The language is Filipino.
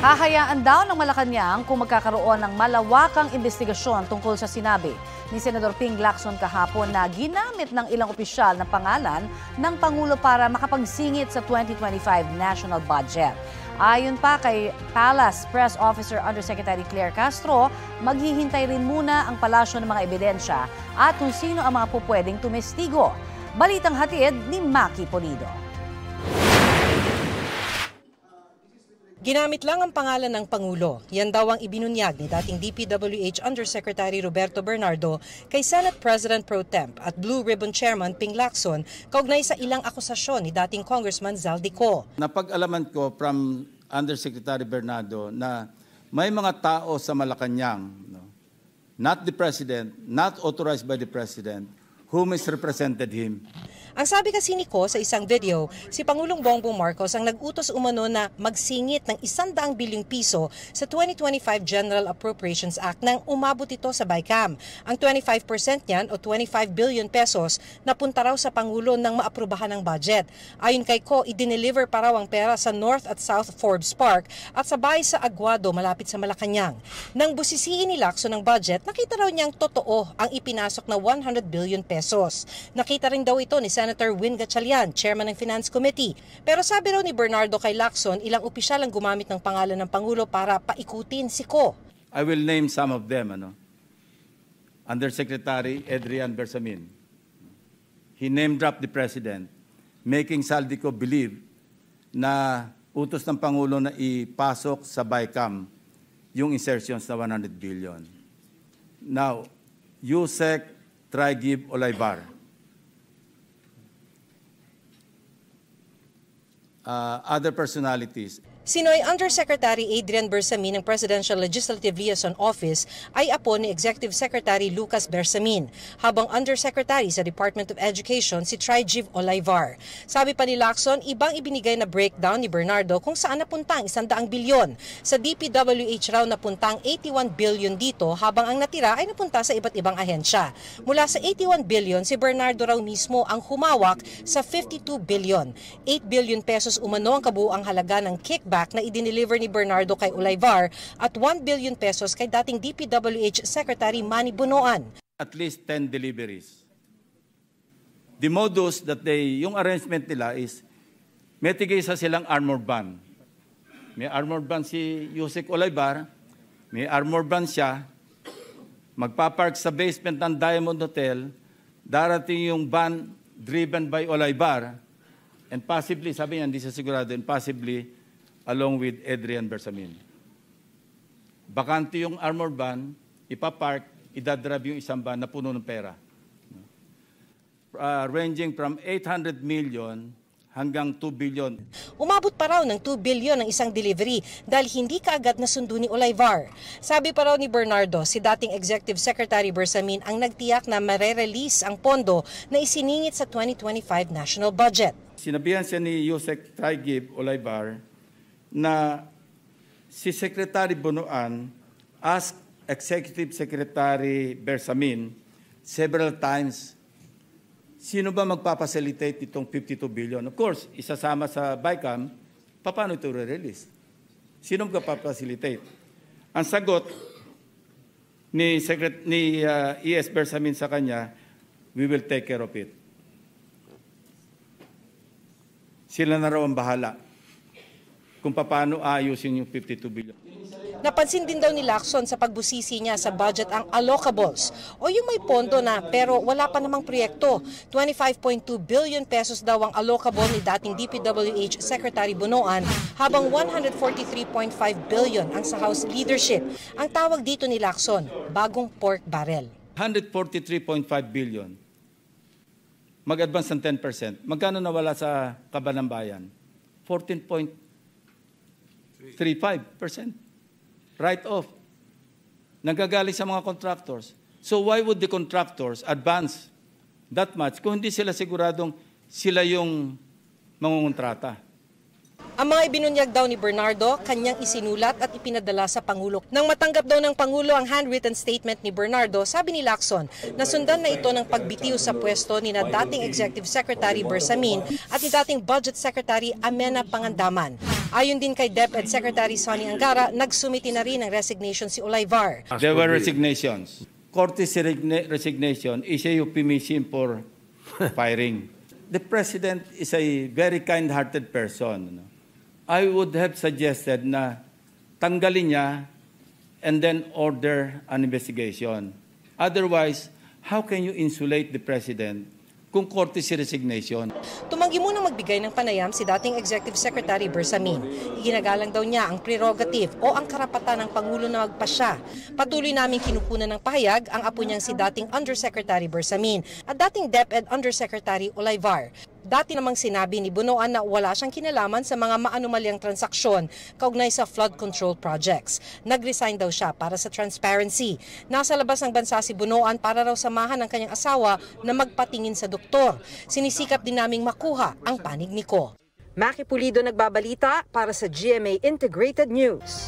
Hahayaan daw ng Malacanang kung magkakaroon ng malawakang investigasyon tungkol sa sinabi ni Senador Ping Lacson kahapon na ginamit ng ilang opisyal na pangalan ng Pangulo para makapagsingit sa 2025 national budget. Ayon pa kay Palace Press Officer Undersecretary Claire Castro, maghihintay rin muna ang palasyo ng mga ebidensya at kung sino ang mga pupwedeng tumestigo. Balitang hatid ni Maki Polido. Ginamit lang ang pangalan ng Pangulo. Yan daw ang ibinunyag ni dating DPWH Undersecretary Roberto Bernardo kay Senate President Pro Temp at Blue Ribbon Chairman Ping Lacson kaugnay sa ilang akusasyon ni dating Congressman Zaldico. Napag-alaman ko from Undersecretary Bernardo na may mga tao sa Malacanang, not the President, not authorized by the President, who misrepresented him. Ang sabi kasi ni Ko sa isang video, si Pangulong Bongbong Marcos ang nag-utos umano na magsingit ng 100 bilyong piso sa 2025 General Appropriations Act nang umabot ito sa BICAM. Ang 25% niyan o 25 billion pesos napunta raw sa Pangulo nang maaprubahan ng budget. Ayon kay Ko, i-deliver pa raw ang pera sa North at South Forbes Park at sa bahay sa Aguado malapit sa Malacanang. Nang busisiin ni Lacson ng budget, nakita raw niyang totoo ang ipinasok na 100 billion pesos. Nakita rin daw ito ni Senator Win Gatchalian, chairman ng Finance Committee. Pero sabi raw ni Bernardo kay Lacson, ilang opisyal ang gumamit ng pangalan ng Pangulo para paikutin si Ko. I will name some of them. Undersecretary Adrian Bersamin. He name-dropped the President, making Zaldico believe na utos ng Pangulo na ipasok sa BICAM yung insertions na 100 billion. Now, Yusek Traigib Olaybar. Other personalities. Sinoy Undersecretary Adrian Bersamin ng Presidential Legislative Liaison Office ay apo ni Executive Secretary Lucas Bersamin, habang Undersecretary sa Department of Education si Traigib Olayvar. Sabi pa ni Lacson, ibang ibinigay na breakdown ni Bernardo kung saan napunta ang 100 bilyon. Sa DPWH raw napunta ang 81 billion dito, habang ang natira ay napunta sa iba't ibang ahensya. Mula sa 81 billion, si Bernardo raw mismo ang humawak sa 52 billion. 8 billion pesos umano ang kabuuang halaga ng kickback na idineliver ni Bernardo kay Olayvar at 1 billion pesos kay dating DPWH Secretary Manny Bonoan. At least 10 deliveries. The modus that yung arrangement nila is may tigisa silang armored van. May armored van si Yusek Olayvar, may armored van siya, magpapark sa basement ng Diamond Hotel, darating yung van driven by Olayvar, and possibly, sabi niya, hindi siya sigurado, and possibly along with Adrian Bersamin. Bakante yung armored van, ipapark, idadrive yung isang van na puno ng pera. Ranging from 800 million hanggang 2 billion. Umabot pa raw ng 2 billion ang isang delivery dahil hindi kaagad nasundo ni Olayvar. Sabi pa raw ni Bernardo, si dating Executive Secretary Bersamin ang nagtiyak na marerelease ang pondo na isiningit sa 2025 national budget. Sinabihan siya ni Yusek Traigib Olayvar na si Secretary Bonoan asked Executive Secretary Bersamin several times, sino ba magpapacilitate itong 52 billion? Of course, isasama sa BICAM, paano ito re-release? Sino magpapacilitate? Ang sagot ni ES Bersamin sa kanya, we will take care of it. Sila na raw ang bahala kung paano ayusin yung 52 billion. Napansin din daw ni Lacson sa pagbusisi niya sa budget ang allocables o yung may pondo na pero wala pa namang proyekto. 25.2 billion pesos daw ang allocable ni dating DPWH Secretary Bonoan habang 143.5 billion ang sa House leadership. Ang tawag dito ni Lacson, bagong pork barrel. 143.5 billion. Mag-advance ng 10%. Magkano nawala sa Kaban ng Bayan? 14.35%. Write-off. Nagagaling sa mga contractors. So why would the contractors advance that much kung hindi sila siguradong sila yung mangungontrata? Ang mga ibinunyag daw ni Bernardo, kanyang isinulat at ipinadala sa Pangulo. Nang matanggap daw ng Pangulo ang handwritten statement ni Bernardo, sabi ni Lacson, nasundan na ito ng pagbitiw sa pwesto ni na dating Executive Secretary Bersamin at ni dating Budget Secretary Amena Pangandaman. Ayon din kay DepEd Secretary Sonny Angara, nagsumiti na rin ng resignation si Olayvar. There were resignations. Courtesy resignation is a euphemism for firing. The President is a very kind-hearted person. I would have suggested na tanggalin niya and then order an investigation. Otherwise, how can you insulate the President kung courtesy resignation? Tumanggi munang magbigay ng panayam si dating Executive Secretary Bersamin. Iginagalang daw niya ang prerogative o ang karapatan ng Pangulo na magpasya. Patuloy namin kinukunan ng pahayag ang apo niyang si dating Undersecretary Bersamin at dating DepEd Undersecretary Olayvar. Dati namang sinabi ni Bunoan na wala siyang kinalaman sa mga maanumalyang transaksyon kaugnay sa flood control projects. Nag-resign daw siya para sa transparency. Nasa labas ng bansa si Bunoan para raw samahan ng kanyang asawa na magpatingin sa doktor. Sinisikap din naming makuha ang panig ni Ko. Maki Pulido nagbabalita para sa GMA Integrated News.